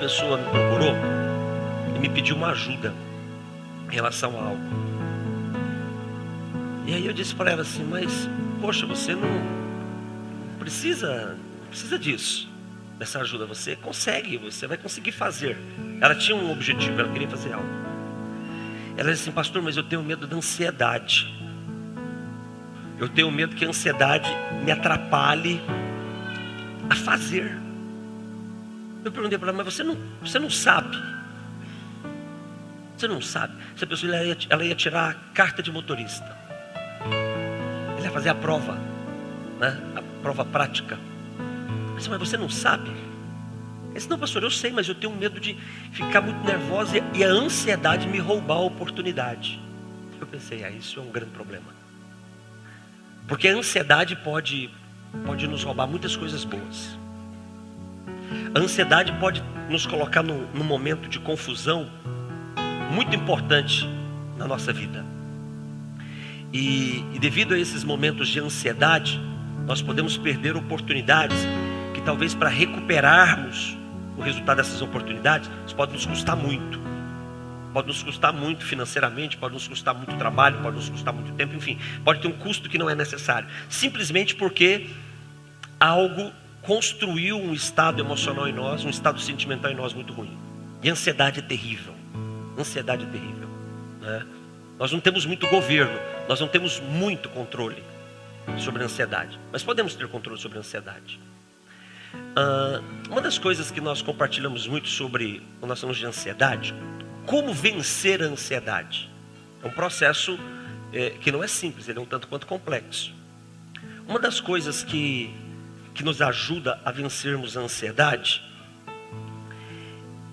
pessoa me procurou e me pediu uma ajuda em relação a algo. E aí eu disse para ela assim, mas poxa, você não precisa disso, dessa ajuda. Você consegue, você vai conseguir fazer. Ela tinha um objetivo, ela queria fazer algo. Ela disse assim, pastor, mas eu tenho medo da ansiedade. Eu tenho medo que a ansiedade me atrapalhe a fazer. Eu perguntei para ela, mas você não sabe? Você não sabe? Essa pessoa ela ia tirar a carta de motorista. Ela ia fazer a prova, né? A prova prática. Eu disse, mas você não sabe? Ele disse, não, pastor, eu sei, mas eu tenho medo de ficar muito nervosa e a ansiedade me roubar a oportunidade. Eu pensei, isso é um grande problema. Porque a ansiedade pode nos roubar muitas coisas boas. A ansiedade pode nos colocar num momento de confusão muito importante na nossa vida. E devido a esses momentos de ansiedade, nós podemos perder oportunidades que talvez para recuperarmos o resultado dessas oportunidades, isso pode nos custar muito. Pode nos custar muito financeiramente, pode nos custar muito trabalho, pode nos custar muito tempo, enfim. Pode ter um custo que não é necessário. Simplesmente porque algo construiu um estado emocional em nós, um estado sentimental em nós muito ruim. E a ansiedade é terrível. Ansiedade é terrível, né? Nós não temos muito governo, nós não temos muito controle sobre a ansiedade, mas podemos ter controle sobre a ansiedade. Uma das coisas que nós compartilhamos muito sobre quando nós falamos de ansiedade, como vencer a ansiedade. É um processo que não é simples, ele é um tanto quanto complexo. Uma das coisas que nos ajuda a vencermos a ansiedade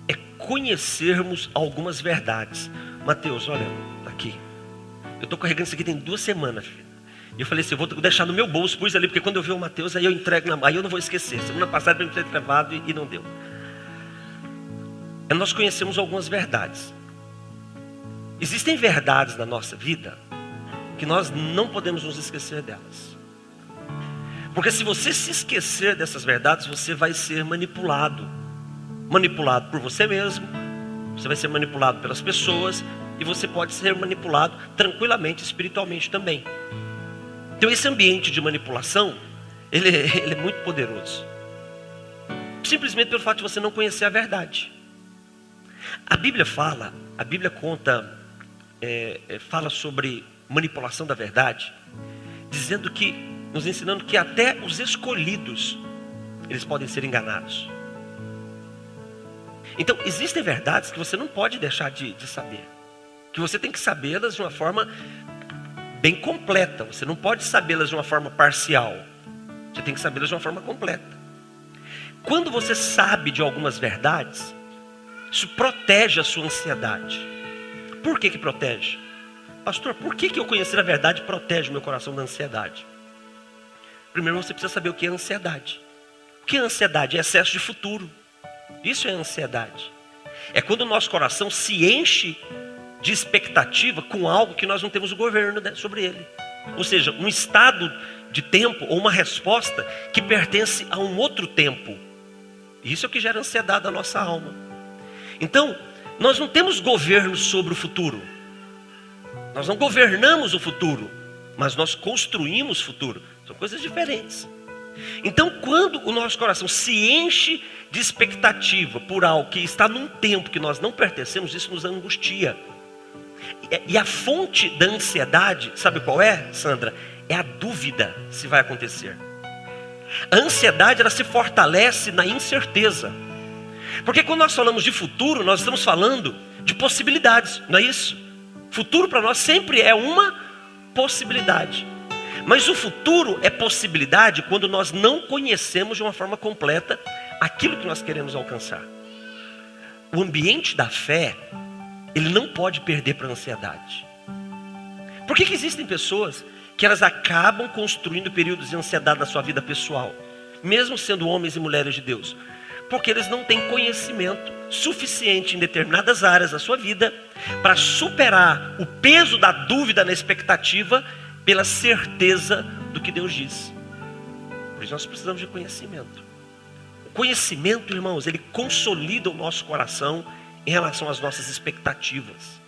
é conhecermos algumas verdades. Mateus, olha, aqui. Eu estou carregando isso aqui tem 2 semanas, filho. E eu falei assim, eu vou deixar no meu bolso, pus ali, porque quando eu ver o Mateus, aí eu entrego na mão, aí eu não vou esquecer. Semana passada eu me ter travado e não deu. Nós conhecemos algumas verdades. Existem verdades na nossa vida que nós não podemos nos esquecer delas. Porque se você se esquecer dessas verdades, você vai ser manipulado. Manipulado por você mesmo, você vai ser manipulado pelas pessoas, e você pode ser manipulado tranquilamente, espiritualmente também. Então esse ambiente de manipulação, ele é muito poderoso. Simplesmente pelo fato de você não conhecer a verdade. A Bíblia conta, fala sobre manipulação da verdade, dizendo que, nos ensinando que até os escolhidos, eles podem ser enganados. Então, existem verdades que você não pode deixar de saber, que você tem que sabê-las de uma forma bem completa. Você não pode sabê-las de uma forma parcial, você tem que sabê-las de uma forma completa. Quando você sabe de algumas verdades, isso protege a sua ansiedade. Por que protege? Pastor, por que eu conhecer a verdade protege o meu coração da ansiedade? Primeiro você precisa saber o que é ansiedade. O que é ansiedade? É excesso de futuro. Isso é ansiedade. É quando o nosso coração se enche de expectativa com algo que nós não temos o governo sobre ele. Ou seja, um estado de tempo ou uma resposta que pertence a um outro tempo. Isso é o que gera ansiedade na nossa alma. Então, nós não temos governo sobre o futuro. Nós não governamos o futuro, mas nós construímos o futuro. São coisas diferentes. Então, quando o nosso coração se enche de expectativa por algo que está num tempo que nós não pertencemos, isso nos angustia. E a fonte da ansiedade, sabe qual é, Sandra? É a dúvida se vai acontecer. A ansiedade, ela se fortalece na incerteza. Porque quando nós falamos de futuro, nós estamos falando de possibilidades, não é isso? Futuro para nós sempre é uma possibilidade. Mas o futuro é possibilidade quando nós não conhecemos de uma forma completa aquilo que nós queremos alcançar. O ambiente da fé, ele não pode perder para a ansiedade. Por que existem pessoas que elas acabam construindo períodos de ansiedade na sua vida pessoal, mesmo sendo homens e mulheres de Deus? Porque eles não têm conhecimento suficiente em determinadas áreas da sua vida para superar o peso da dúvida na expectativa pela certeza do que Deus diz. Por isso nós precisamos de conhecimento. O Conhecimento, irmãos, ele consolida o nosso coração em relação às nossas expectativas.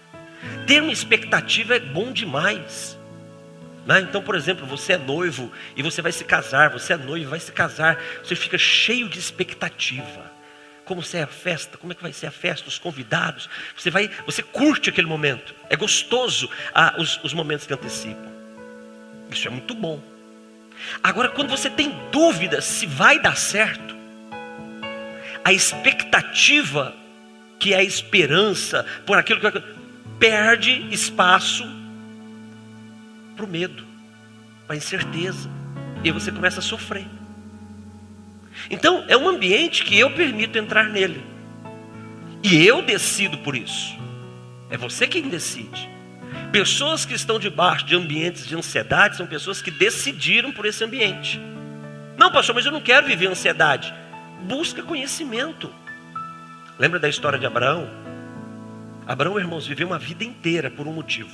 Ter uma expectativa é bom demais. Então, por exemplo, você é noivo e você vai se casar, você é noivo e vai se casar, você fica cheio de expectativa. Como é a festa, como é que vai ser a festa, os convidados, você curte aquele momento, é gostoso os momentos que antecipam. Isso é muito bom. Agora, quando você tem dúvida se vai dar certo, a expectativa, que é a esperança por aquilo que perde espaço para o medo, para a incerteza, e você começa a sofrer. Então é um ambiente que eu permito entrar nele, e eu decido por isso. É você quem decide. Pessoas que estão debaixo de ambientes de ansiedade são pessoas que decidiram por esse ambiente. Não, pastor, mas eu não quero viver ansiedade. Busca conhecimento. Lembra da história de Abraão? Abraão, irmãos, viveu uma vida inteira por um motivo.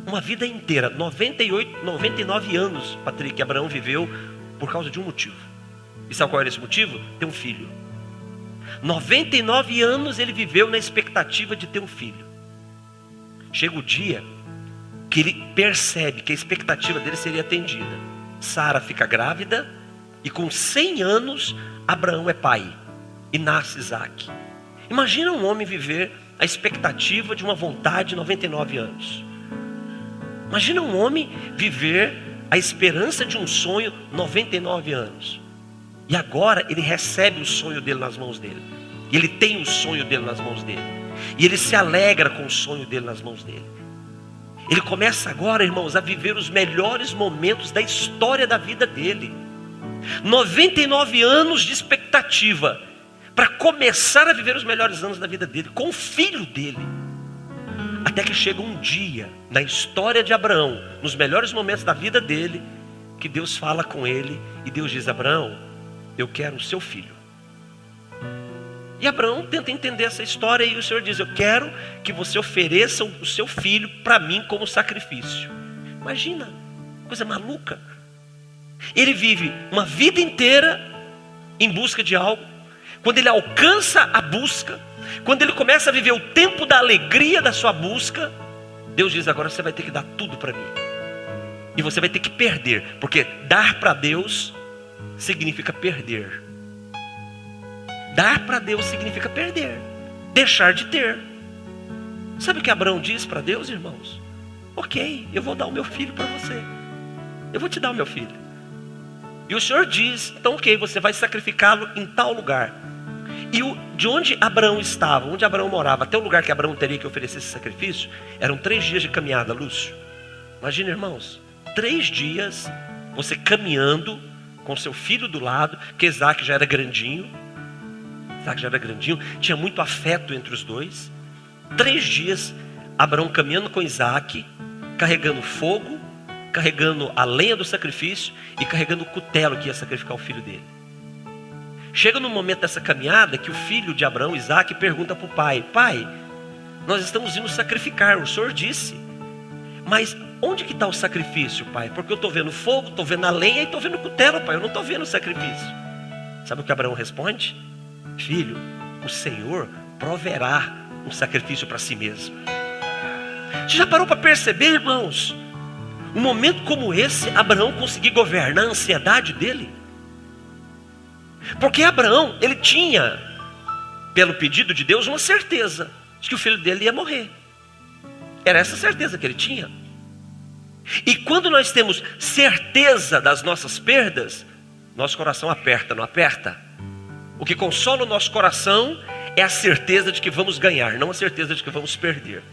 Uma vida inteira, 99 anos, Patrick, Abraão viveu por causa de um motivo. E sabe qual era esse motivo? Ter um filho. 99 anos ele viveu na expectativa de ter um filho. Chega o dia que ele percebe que a expectativa dele seria atendida. Sara fica grávida e com 100 anos Abraão é pai e nasce Isaac. Imagina um homem viver a expectativa de uma vontade de 99 anos. Imagina um homem viver a esperança de um sonho 99 anos. E agora ele recebe o sonho dele nas mãos dele. E ele tem o sonho dele nas mãos dele. E ele se alegra com o sonho dele nas mãos dele. Ele começa agora, irmãos, a viver os melhores momentos da história da vida dele. 99 anos de expectativa para começar a viver os melhores anos da vida dele com o filho dele. Até que chega um dia na história de Abraão, nos melhores momentos da vida dele, que Deus fala com ele e Deus diz: Abraão, eu quero o seu filho. E Abraão tenta entender essa história e o Senhor diz: eu quero que você ofereça o seu filho para mim como sacrifício. Imagina, coisa maluca. Ele vive uma vida inteira em busca de algo. Quando ele alcança a busca, quando ele começa a viver o tempo da alegria da sua busca, Deus diz: agora você vai ter que dar tudo para mim. E você vai ter que perder, porque dar para Deus significa perder. Dar para Deus significa perder, deixar de ter. Sabe o que Abraão diz para Deus, irmãos? Ok, eu vou dar o meu filho para você. Eu vou te dar o meu filho. E o Senhor diz: então ok, você vai sacrificá-lo em tal lugar. E de onde Abraão estava, onde Abraão morava, até o lugar que Abraão teria que oferecer esse sacrifício, eram 3 dias de caminhada, Lúcio. Imagina, irmãos, 3 dias você caminhando com seu filho do lado, porque Isaac já era grandinho. Tinha muito afeto entre os dois. 3 dias, Abraão caminhando com Isaac, carregando fogo, carregando a lenha do sacrifício e carregando o cutelo que ia sacrificar o filho dele. Chega no momento dessa caminhada que o filho de Abraão, Isaac, pergunta para o pai: pai, nós estamos indo sacrificar, o Senhor disse, mas onde que está o sacrifício, pai? Porque eu estou vendo fogo, estou vendo a lenha e estou vendo o cutelo, pai, eu não estou vendo o sacrifício. Sabe o que Abraão responde? Filho, o Senhor proverá um sacrifício para si mesmo. Você já parou para perceber, irmãos? Um momento como esse, Abraão conseguir governar a ansiedade dele? Porque Abraão, ele tinha, pelo pedido de Deus, uma certeza de que o filho dele ia morrer. Era essa certeza que ele tinha. E quando nós temos certeza das nossas perdas, nosso coração aperta, não aperta? O que consola o nosso coração é a certeza de que vamos ganhar, não a certeza de que vamos perder.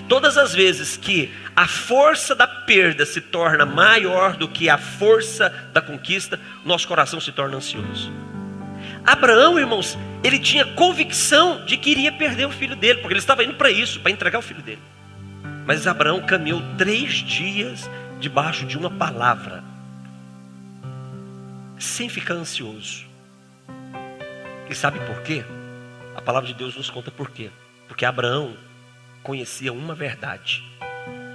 Todas as vezes que a força da perda se torna maior do que a força da conquista, nosso coração se torna ansioso. Abraão, irmãos, ele tinha convicção de que iria perder o filho dele, porque ele estava indo para isso, para entregar o filho dele. Mas Abraão caminhou 3 dias debaixo de uma palavra, sem ficar ansioso. E sabe por quê? A palavra de Deus nos conta por quê. Porque Abraão conhecia uma verdade.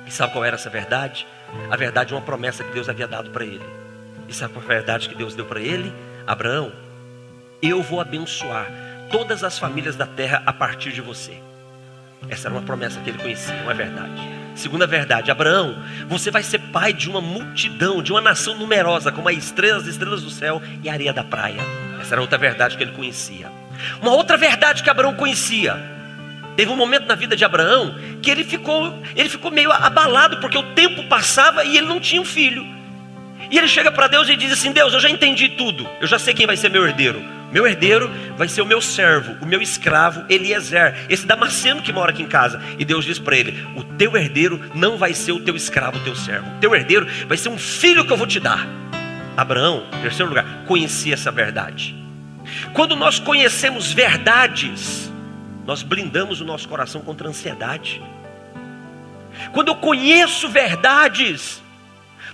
E sabe qual era essa verdade? A verdade é uma promessa que Deus havia dado para ele. E sabe qual é a verdade que Deus deu para ele? Abraão, eu vou abençoar todas as famílias da terra a partir de você. Essa era uma promessa que ele conhecia, uma verdade. Segunda verdade, Abraão, você vai ser pai de uma multidão, de uma nação numerosa, como as estrelas do céu e a areia da praia. Essa era outra verdade que ele conhecia. Uma outra verdade que Abraão conhecia. Teve um momento na vida de Abraão que ele ficou meio abalado, porque o tempo passava e ele não tinha um filho. E ele chega para Deus e diz assim: Deus, eu já entendi tudo, eu já sei quem vai ser meu herdeiro. Meu herdeiro vai ser o meu servo, o meu escravo Eliezer, esse Damasceno que mora aqui em casa. E Deus diz para ele: o teu herdeiro não vai ser o teu escravo, o teu servo. O teu herdeiro vai ser um filho que eu vou te dar. Abraão, em terceiro lugar, conhecia essa verdade. Quando nós conhecemos verdades, nós blindamos o nosso coração contra a ansiedade. Quando eu conheço verdades,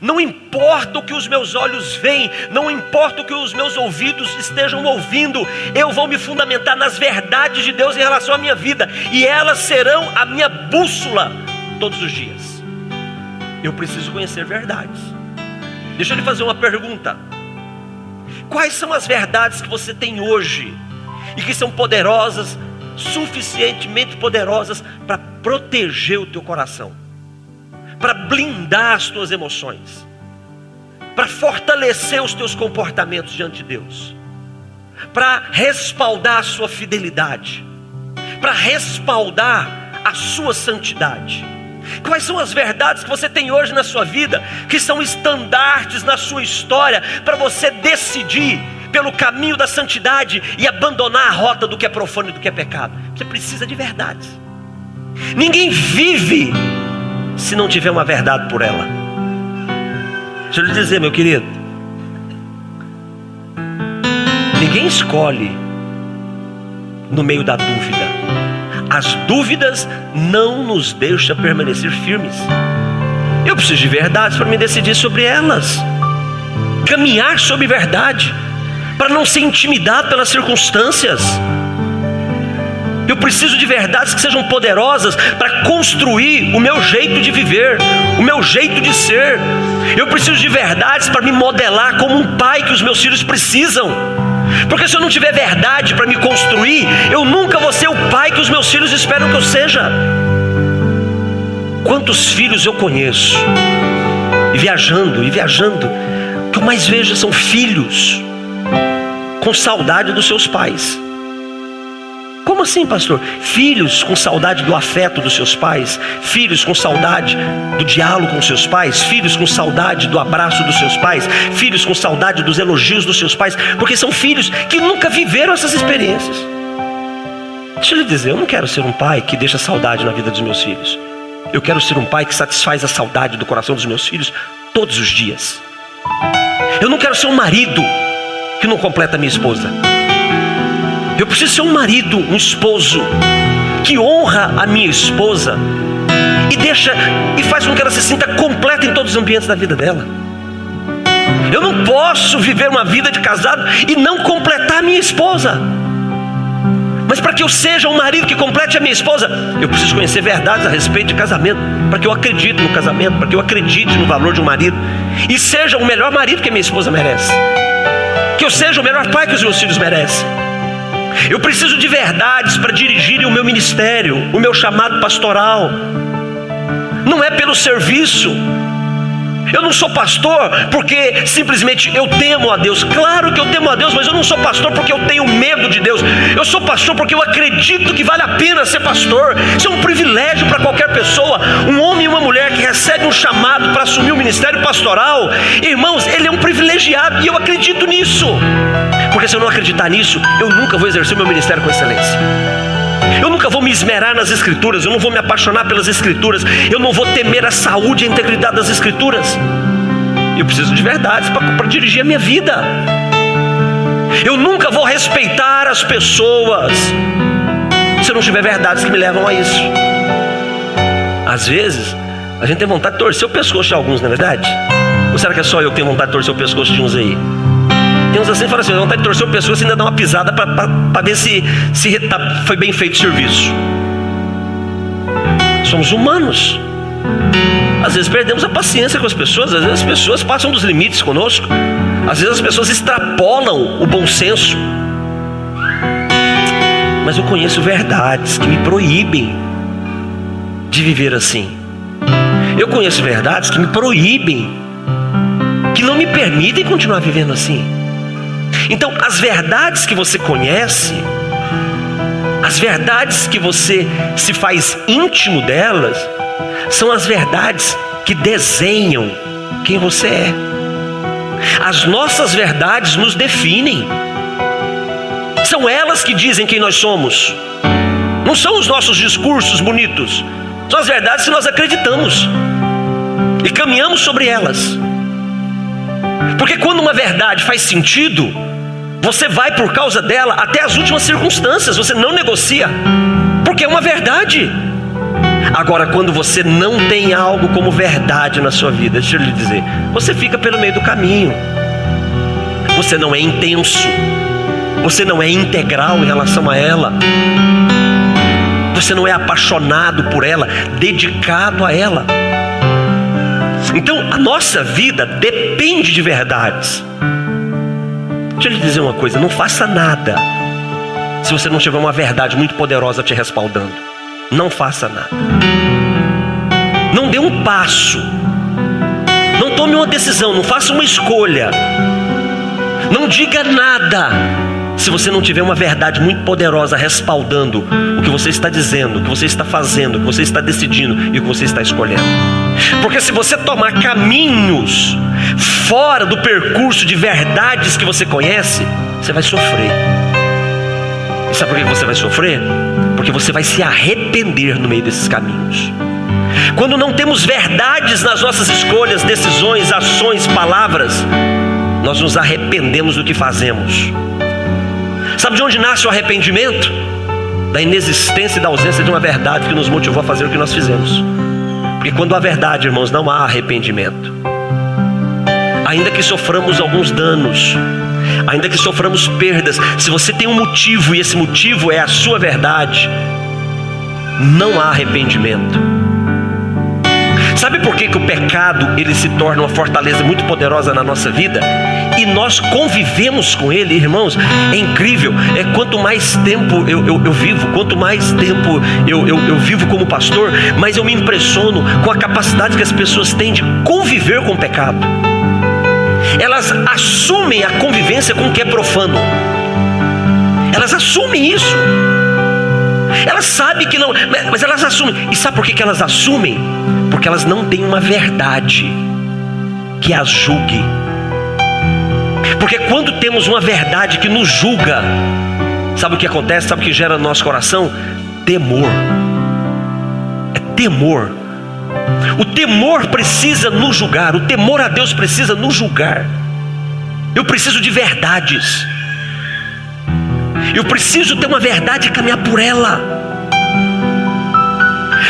não importa o que os meus olhos veem, não importa o que os meus ouvidos estejam ouvindo, eu vou me fundamentar nas verdades de Deus em relação à minha vida, e elas serão a minha bússola todos os dias. Eu preciso conhecer verdades. Deixa eu lhe fazer uma pergunta: quais são as verdades que você tem hoje e que são poderosas, suficientemente poderosas para proteger o teu coração, para blindar as tuas emoções, para fortalecer os teus comportamentos diante de Deus, para respaldar a sua fidelidade, para respaldar a sua santidade? Quais são as verdades que você tem hoje na sua vida, que são estandartes na sua história, para você decidir pelo caminho da santidade e abandonar a rota do que é profano e do que é pecado? Você precisa de verdades. Ninguém vive se não tiver uma verdade por ela. Deixa eu lhe dizer, meu querido, ninguém escolhe no meio da dúvida. As dúvidas não nos deixam permanecer firmes. Eu preciso de verdades para me decidir sobre elas, caminhar sobre verdade, para não ser intimidado pelas circunstâncias. Eu preciso de verdades que sejam poderosas para construir o meu jeito de viver, o meu jeito de ser. Eu preciso de verdades para me modelar como um pai que os meus filhos precisam. Porque se eu não tiver verdade para me construir, eu nunca vou ser o pai que os meus filhos esperam que eu seja. Quantos filhos eu conheço, e viajando, o que eu mais vejo são filhos com saudade dos seus pais. Como assim, pastor? Filhos com saudade do afeto dos seus pais, filhos com saudade do diálogo com seus pais, filhos com saudade do abraço dos seus pais, filhos com saudade dos elogios dos seus pais, porque são filhos que nunca viveram essas experiências. Deixa eu lhe dizer, eu não quero ser um pai que deixa saudade na vida dos meus filhos. Eu quero ser um pai que satisfaz a saudade do coração dos meus filhos todos os dias. Eu não quero ser um marido que não completa a minha esposa. Eu preciso ser um marido, um esposo que honra a minha esposa e faz com que ela se sinta completa em todos os ambientes da vida dela. Eu não posso viver uma vida de casado e não completar a minha esposa. Mas para que eu seja um marido que complete a minha esposa, eu preciso conhecer verdades a respeito de casamento, para que eu acredite no casamento, para que eu acredite no valor de um marido e seja o melhor marido que a minha esposa merece, que eu seja o melhor pai que os meus filhos merecem. Eu preciso de verdades para dirigir o meu ministério, o meu chamado pastoral. Não é pelo serviço. Eu não sou pastor porque simplesmente eu temo a Deus. Claro que eu temo a Deus, mas eu não sou pastor porque eu tenho medo de Deus. Eu sou pastor porque eu acredito que vale a pena ser pastor. Isso é um privilégio para qualquer pessoa. Um homem e uma mulher que recebe um chamado para assumir o ministério pastoral, irmãos, ele é um privilegiado, e eu acredito nisso. Porque se eu não acreditar nisso, eu nunca vou exercer o meu ministério com excelência. Eu nunca vou me esmerar nas escrituras, eu não vou me apaixonar pelas escrituras, eu não vou temer a saúde e a integridade das escrituras. Eu preciso de verdades para dirigir a minha vida. Eu nunca vou respeitar as pessoas se eu não tiver verdades que me levam a isso. Às vezes a gente tem vontade de torcer o pescoço de alguns, não é verdade? Ou será que é só eu que tenho vontade de torcer o pescoço de uns aí? Tem uns assim que falam assim, vontade de torcer o pescoço e ainda dar uma pisada para ver se foi bem feito o serviço. Somos humanos. Às vezes perdemos a paciência com as pessoas, às vezes as pessoas passam dos limites conosco. Às vezes as pessoas extrapolam o bom senso. Mas eu conheço verdades que me proíbem de viver assim. Eu conheço verdades que me proíbem, que não me permitem continuar vivendo assim. Então, as verdades que você conhece, as verdades que você se faz íntimo delas, são as verdades que desenham quem você é. As nossas verdades nos definem. São elas que dizem quem nós somos. Não são os nossos discursos bonitos. São as verdades que nós acreditamos e caminhamos sobre elas. Porque quando uma verdade faz sentido, você vai por causa dela até as últimas circunstâncias. Você não negocia, porque é uma verdade. Agora, quando você não tem algo como verdade na sua vida, deixa eu lhe dizer, você fica pelo meio do caminho. Você não é intenso, você não é integral em relação a ela, você não é apaixonado por ela, dedicado a ela. Então a nossa vida depende de verdades. Deixa eu lhe dizer uma coisa, não faça nada se você não tiver uma verdade muito poderosa te respaldando. Não faça nada. Não dê um passo, não tome uma decisão, não faça uma escolha, não diga nada se você não tiver uma verdade muito poderosa respaldando o que você está dizendo, o que você está fazendo, o que você está decidindo e o que você está escolhendo. Porque se você tomar caminhos fora do percurso de verdades que você conhece, você vai sofrer. E sabe por que você vai sofrer? Porque você vai se arrepender no meio desses caminhos. Quando não temos verdades nas nossas escolhas, decisões, ações, palavras, nós nos arrependemos do que fazemos. Sabe de onde nasce o arrependimento? Da inexistência e da ausência de uma verdade que nos motivou a fazer o que nós fizemos. Porque quando há verdade, irmãos, não há arrependimento. Ainda que soframos alguns danos, ainda que soframos perdas, se você tem um motivo e esse motivo é a sua verdade, não há arrependimento. Sabe por que o pecado ele se torna uma fortaleza muito poderosa na nossa vida? E nós convivemos com ele, irmãos, é incrível. Quanto mais tempo eu vivo, quanto mais tempo eu vivo como pastor, mais eu me impressiono com a capacidade que as pessoas têm de conviver com o pecado. Elas assumem a convivência com o que é profano. Elas assumem isso. Elas sabem que não, mas elas assumem. E sabe por que elas assumem? Porque elas não têm uma verdade que as julgue. Porque quando temos uma verdade que nos julga, sabe o que acontece? Sabe o que gera no nosso coração? Temor. É temor. O temor precisa nos julgar. O temor a Deus precisa nos julgar. Eu preciso de verdades. Eu preciso ter uma verdade e caminhar por ela.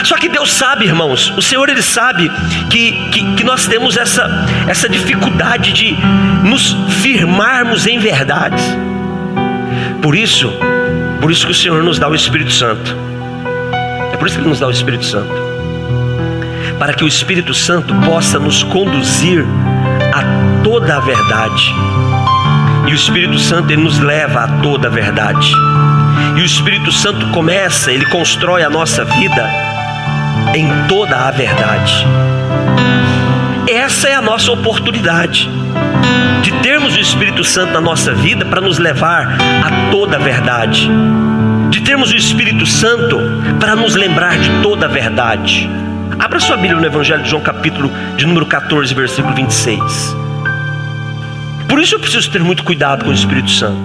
Só que Deus sabe, irmãos, o Senhor ele sabe que nós temos essa dificuldade de nos firmarmos em verdades. Por isso que o Senhor nos dá o Espírito Santo. É por isso que Ele nos dá o Espírito Santo, para que o Espírito Santo possa nos conduzir a toda a verdade. E o Espírito Santo ele nos leva a toda a verdade. E o Espírito Santo ele constrói a nossa vida em toda a verdade. Essa é a nossa oportunidade de termos o Espírito Santo na nossa vida para nos levar a toda a verdade, de termos o Espírito Santo para nos lembrar de toda a verdade. Abra sua Bíblia no Evangelho de João, capítulo de número 14, versículo 26. Por isso eu preciso ter muito cuidado com o Espírito Santo,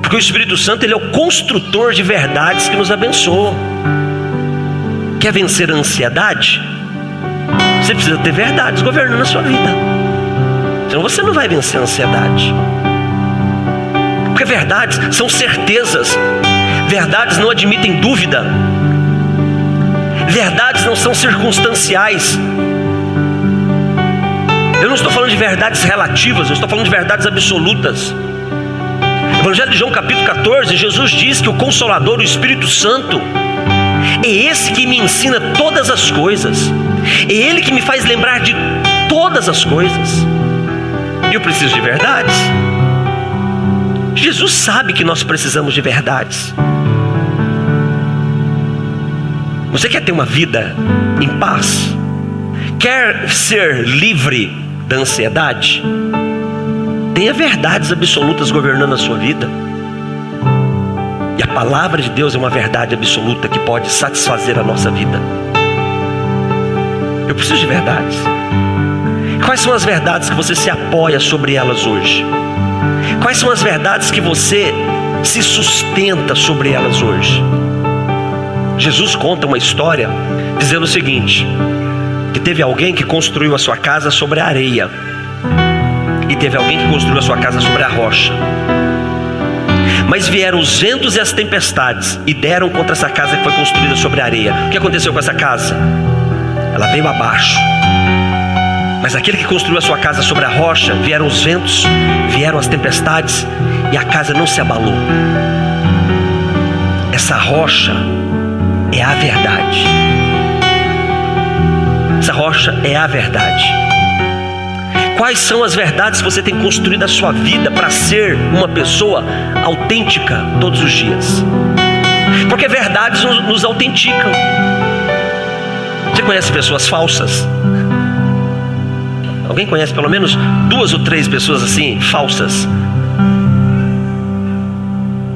porque o Espírito Santo ele é o construtor de verdades que nos abençoam. Quer vencer a ansiedade? Você precisa ter verdades governando a sua vida. Senão você não vai vencer a ansiedade. Porque verdades são certezas. Verdades não admitem dúvida. Verdades não são circunstanciais. Eu não estou falando de verdades relativas, eu estou falando de verdades absolutas. Evangelho de João capítulo 14, Jesus diz que o Consolador, o Espírito Santo, é esse que me ensina todas as coisas. É Ele que me faz lembrar de todas as coisas. E eu preciso de verdades. Jesus sabe que nós precisamos de verdades. Você quer ter uma vida em paz? Quer ser livre da ansiedade? Tenha verdades absolutas governando a sua vida. E a palavra de Deus é uma verdade absoluta que pode satisfazer a nossa vida. Eu preciso de verdades. Quais são as verdades que você se apoia sobre elas hoje? Quais são as verdades que você se sustenta sobre elas hoje? Jesus conta uma história dizendo o seguinte: que teve alguém que construiu a sua casa sobre a areia, e teve alguém que construiu a sua casa sobre a rocha. Mas vieram os ventos e as tempestades e deram contra essa casa que foi construída sobre a areia. O que aconteceu com essa casa? Ela veio abaixo. Mas aquele que construiu a sua casa sobre a rocha, vieram os ventos, vieram as tempestades, e a casa não se abalou. Essa rocha é a verdade. Essa rocha é a verdade. Quais são as verdades que você tem construído a sua vida para ser uma pessoa autêntica todos os dias? Porque verdades nos autenticam. Você conhece pessoas falsas? Alguém conhece pelo menos 2 ou 3 pessoas assim, falsas?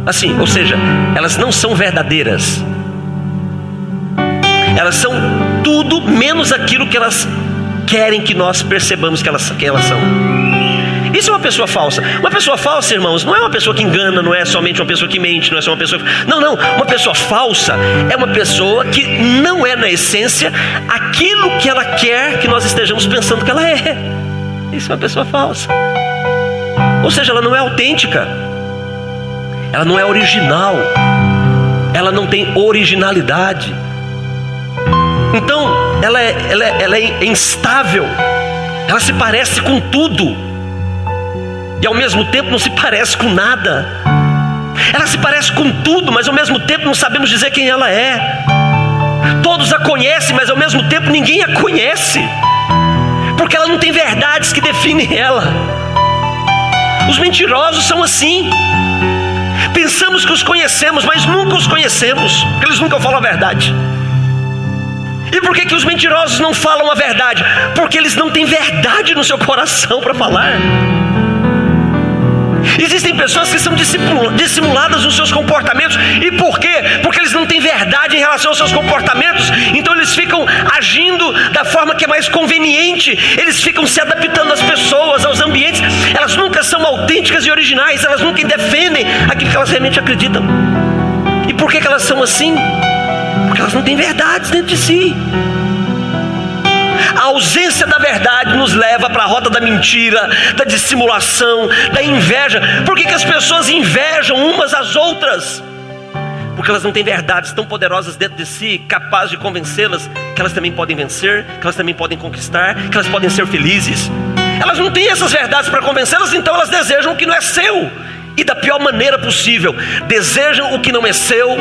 Assim, ou seja, elas não são verdadeiras. Elas são tudo menos aquilo que elas querem que nós percebamos que elas são. Isso é uma pessoa falsa. Uma pessoa falsa, irmãos, não é uma pessoa que engana, não é somente uma pessoa que mente, não é só uma pessoa... Não, uma pessoa falsa é uma pessoa que não é na essência aquilo que ela quer que nós estejamos pensando que ela é. Isso é uma pessoa falsa. Ou seja, ela não é autêntica. Ela não é original. Ela não tem originalidade. Então, ela é instável. Ela se parece com tudo e ao mesmo tempo não se parece com nada. Ela se parece com tudo, mas ao mesmo tempo não sabemos dizer quem ela é. Todos a conhecem, mas ao mesmo tempo ninguém a conhece, porque ela não tem verdades que definem ela. Os mentirosos são assim. Pensamos que os conhecemos, mas nunca os conhecemos, porque eles nunca falam a verdade. E por que os mentirosos não falam a verdade? Porque eles não têm verdade no seu coração para falar. Existem pessoas que são dissimuladas nos seus comportamentos. E por quê? Porque eles não têm verdade em relação aos seus comportamentos. Então eles ficam agindo da forma que é mais conveniente. Eles ficam se adaptando às pessoas, aos ambientes. Elas nunca são autênticas e originais. Elas nunca defendem aquilo que elas realmente acreditam. E por que elas são assim? Porque elas não têm verdades dentro de si. A ausência da verdade nos leva para a rota da mentira, da dissimulação, da inveja. Por que as pessoas invejam umas às outras? Porque elas não têm verdades tão poderosas dentro de si, capazes de convencê-las que elas também podem vencer, que elas também podem conquistar, que elas podem ser felizes. Elas não têm essas verdades para convencê-las, então elas desejam o que não é seu. E da pior maneira possível. Desejam o que não é seu,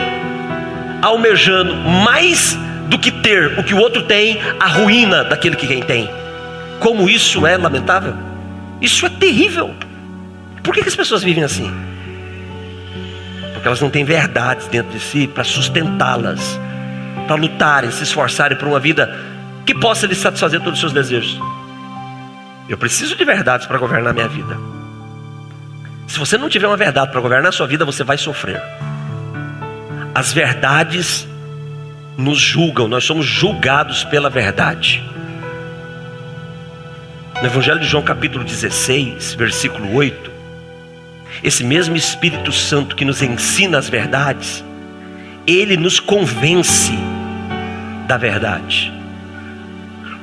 almejando mais do que ter o que o outro tem, a ruína daquele que quem tem. Como isso é lamentável. Isso é terrível. Por que as pessoas vivem assim? Porque elas não têm verdades dentro de si para sustentá-las, para lutarem, se esforçarem por uma vida que possa lhes satisfazer todos os seus desejos. Eu preciso de verdades para governar a minha vida. Se você não tiver uma verdade para governar a sua vida, você vai sofrer. As verdades nos julgam, nós somos julgados pela verdade. No Evangelho de João capítulo 16, versículo 8, esse mesmo Espírito Santo que nos ensina as verdades, ele nos convence da verdade.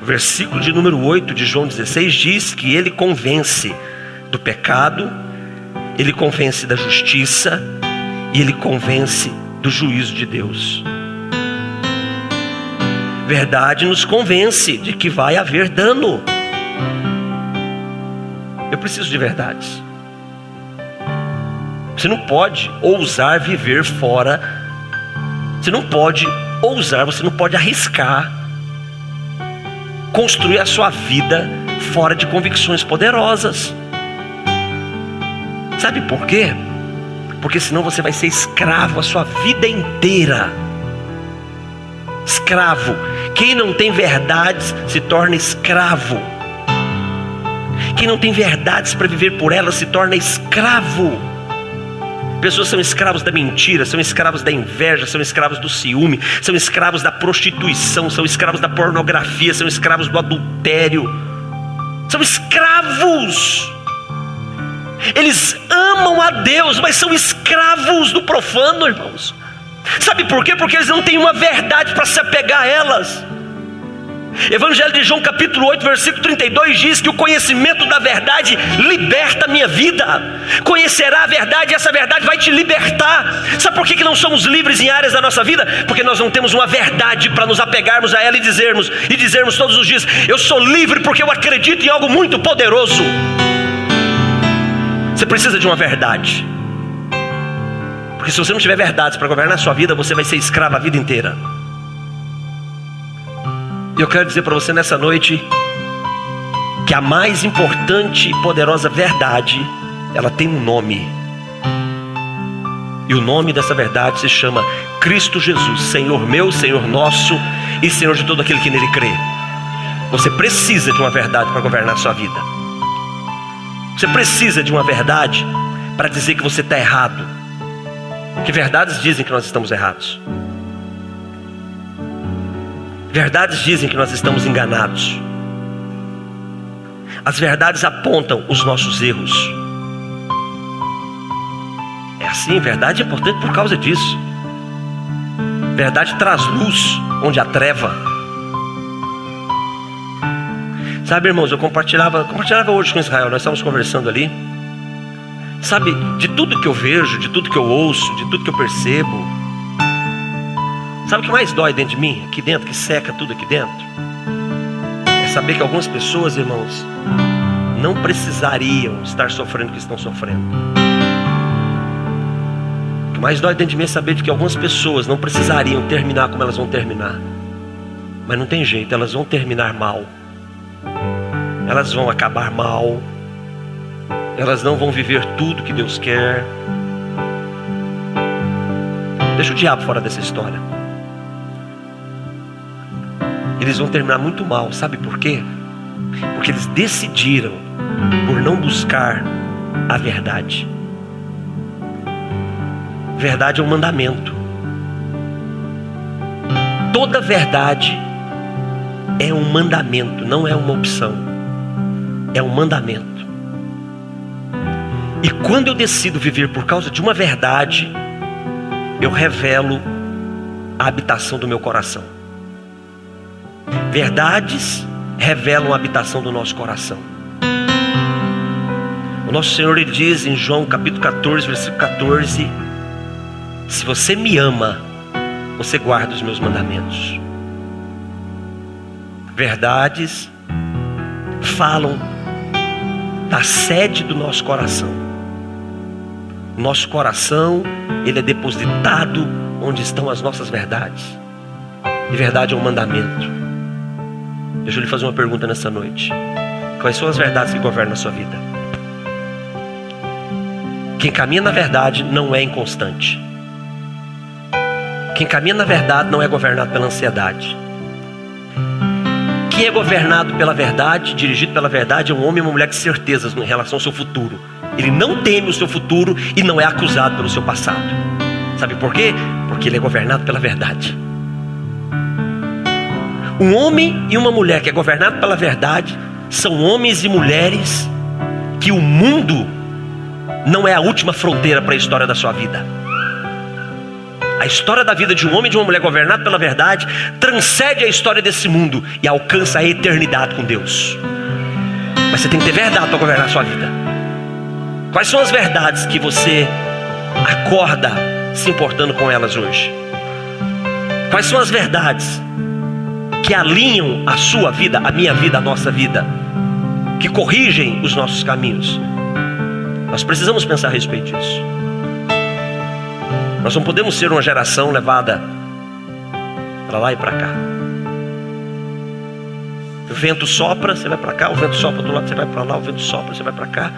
O versículo de número 8 de João 16 diz que ele convence do pecado, ele convence da justiça e ele convence do juízo de Deus. Verdade nos convence de que vai haver dano. Eu preciso de verdades. Você não pode ousar viver fora. Você não pode ousar, você não pode arriscar construir a sua vida fora de convicções poderosas. Sabe por quê? Porque senão você vai ser escravo a sua vida inteira. Escravo. Quem não tem verdades se torna escravo. Quem não tem verdades para viver por elas se torna escravo. Pessoas são escravos da mentira, são escravos da inveja, são escravos do ciúme, são escravos da prostituição, são escravos da pornografia, são escravos do adultério. São escravos. Eles amam a Deus, mas são escravos do profano, irmãos. Sabe por quê? Porque eles não têm uma verdade para se apegar a elas. Evangelho de João capítulo 8, versículo 32 diz que o conhecimento da verdade liberta a minha vida. Conhecerá a verdade e essa verdade vai te libertar. Sabe por que não somos livres em áreas da nossa vida? Porque nós não temos uma verdade para nos apegarmos a ela e dizermos todos os dias: eu sou livre porque eu acredito em algo muito poderoso. Você precisa de uma verdade. Porque se você não tiver verdades para governar a sua vida, você vai ser escravo a vida inteira. E eu quero dizer para você nessa noite que a mais importante e poderosa verdade, ela tem um nome. E o nome dessa verdade se chama Cristo Jesus, Senhor meu, Senhor nosso e Senhor de todo aquele que nele crê. Você precisa de uma verdade para governar a sua vida. Você precisa de uma verdade para dizer que você está errado. Que verdades dizem que nós estamos errados. Verdades dizem que nós estamos enganados. As verdades apontam os nossos erros. É assim, verdade é importante por causa disso. Verdade traz luz onde há treva. Sabe, irmãos, eu compartilhava hoje com Israel, nós estávamos conversando ali. Sabe, de tudo que eu vejo, de tudo que eu ouço, de tudo que eu percebo, sabe o que mais dói dentro de mim? Aqui dentro, que seca tudo aqui dentro? É saber que algumas pessoas, irmãos, não precisariam estar sofrendo o que estão sofrendo. O que mais dói dentro de mim é saber de que algumas pessoas não precisariam terminar como elas vão terminar. Mas não tem jeito, elas vão terminar mal. Elas vão acabar mal. Elas não vão viver tudo que Deus quer. Deixa o diabo fora dessa história. Eles vão terminar muito mal, sabe por quê? Porque eles decidiram por não buscar a verdade. Verdade é um mandamento. Toda verdade é um mandamento, não é uma opção. É um mandamento. E quando eu decido viver por causa de uma verdade, eu revelo a habitação do meu coração. Verdades revelam a habitação do nosso coração. O nosso Senhor, Ele diz em João capítulo 14, versículo 14: se você me ama, você guarda os meus mandamentos. Verdades falam da sede do nosso coração. Nosso coração, ele é depositado onde estão as nossas verdades. E verdade é um mandamento. Deixa eu lhe fazer uma pergunta nessa noite. Quais são as verdades que governam a sua vida? Quem caminha na verdade não é inconstante. Quem caminha na verdade não é governado pela ansiedade. Quem é governado pela verdade, dirigido pela verdade, é um homem e uma mulher de certezas em relação ao seu futuro. Ele não teme o seu futuro e não é acusado pelo seu passado. Sabe por quê? Porque ele é governado pela verdade. Um homem e uma mulher que é governado pela verdade são homens e mulheres que o mundo não é a última fronteira para a história da sua vida. A história da vida de um homem e de uma mulher governado pela verdade transcende a história desse mundo e alcança a eternidade com Deus. Mas você tem que ter verdade para governar a sua vida. Quais são as verdades que você acorda se importando com elas hoje? Quais são as verdades que alinham a sua vida, a minha vida, a nossa vida, que corrigem os nossos caminhos? Nós precisamos pensar a respeito disso. Nós não podemos ser uma geração levada para lá e para cá. O vento sopra, você vai para cá. O vento sopra do lado, você vai para lá. O vento sopra, você vai para cá.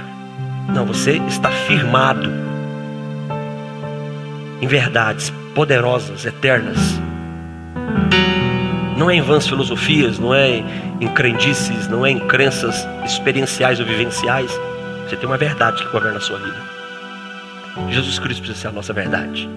Não, você está firmado em verdades poderosas, eternas. Não é em vãs filosofias, não é em crendices, não é em crenças experienciais ou vivenciais. Você tem uma verdade que governa a sua vida. Jesus Cristo precisa ser a nossa verdade.